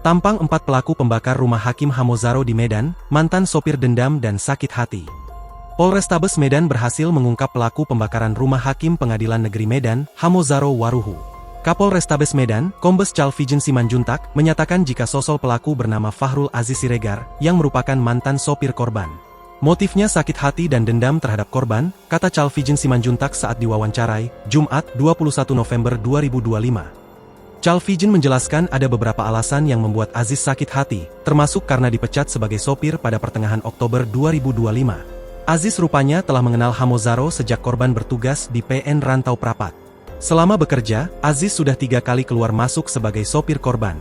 Tampang 4 pelaku pembakar rumah Hakim Hamozaro di Medan, mantan sopir dendam dan sakit hati. Polrestabes Medan berhasil mengungkap pelaku pembakaran rumah Hakim Pengadilan Negeri Medan, Hamozaro Waruhu. Kapolrestabes Medan, Kombes Calvigen Simanjuntak, menyatakan jika sosok pelaku bernama Fahrul Aziz Siregar, yang merupakan mantan sopir korban. Motifnya sakit hati dan dendam terhadap korban, kata Calvigen Simanjuntak saat diwawancarai, Jumat, 21 November 2025. Calvigen menjelaskan ada beberapa alasan yang membuat Aziz sakit hati, termasuk karena dipecat sebagai sopir pada pertengahan Oktober 2025. Aziz rupanya telah mengenal Hamozaro sejak korban bertugas di PN Rantau Prapat. Selama bekerja, Aziz sudah 3 kali keluar masuk sebagai sopir korban.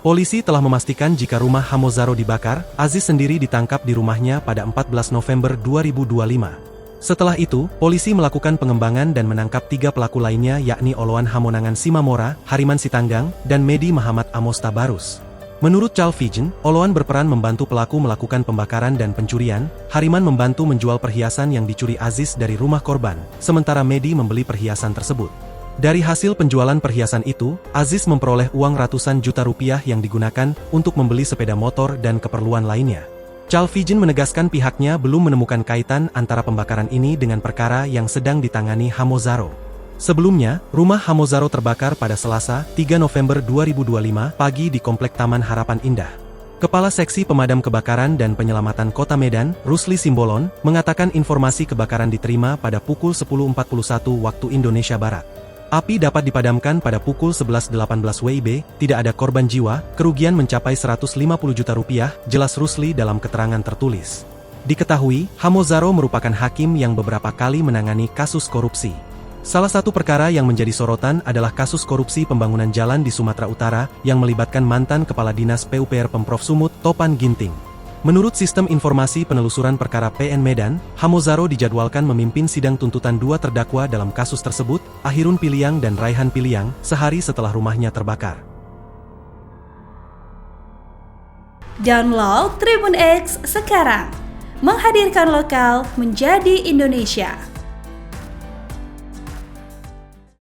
Polisi telah memastikan jika rumah Hamozaro dibakar, Aziz sendiri ditangkap di rumahnya pada 14 November 2025. Setelah itu, polisi melakukan pengembangan dan menangkap 3 pelaku lainnya yakni Oloan Hamonangan Simamora, Hariman Sitanggang, dan Medi Muhammad Amos Tabarus. Menurut Calvigen, Oloan berperan membantu pelaku melakukan pembakaran dan pencurian, Hariman membantu menjual perhiasan yang dicuri Aziz dari rumah korban, sementara Medi membeli perhiasan tersebut. Dari hasil penjualan perhiasan itu, Aziz memperoleh uang ratusan juta rupiah yang digunakan untuk membeli sepeda motor dan keperluan lainnya. Calvigen menegaskan pihaknya belum menemukan kaitan antara pembakaran ini dengan perkara yang sedang ditangani Hamozaro. Sebelumnya, rumah Hamozaro terbakar pada Selasa, 3 November 2025 pagi di Komplek Taman Harapan Indah. Kepala Seksi Pemadam Kebakaran dan Penyelamatan Kota Medan, Rusli Simbolon, mengatakan informasi kebakaran diterima pada pukul 10.41 waktu Indonesia Barat. Api dapat dipadamkan pada pukul 11.18 WIB, tidak ada korban jiwa, kerugian mencapai 150 juta rupiah, jelas Rusli dalam keterangan tertulis. Diketahui, Hamozaro merupakan hakim yang beberapa kali menangani kasus korupsi. Salah satu perkara yang menjadi sorotan adalah kasus korupsi pembangunan jalan di Sumatera Utara, yang melibatkan mantan Kepala Dinas PUPR Pemprov Sumut, Topan Ginting. Menurut Sistem Informasi Penelusuran Perkara PN Medan, Hamozaro dijadwalkan memimpin sidang tuntutan 2 terdakwa dalam kasus tersebut, Ahirun Piliang dan Raihan Piliang, sehari setelah rumahnya terbakar. Download Tribun X sekarang, menghadirkan lokal menjadi Indonesia.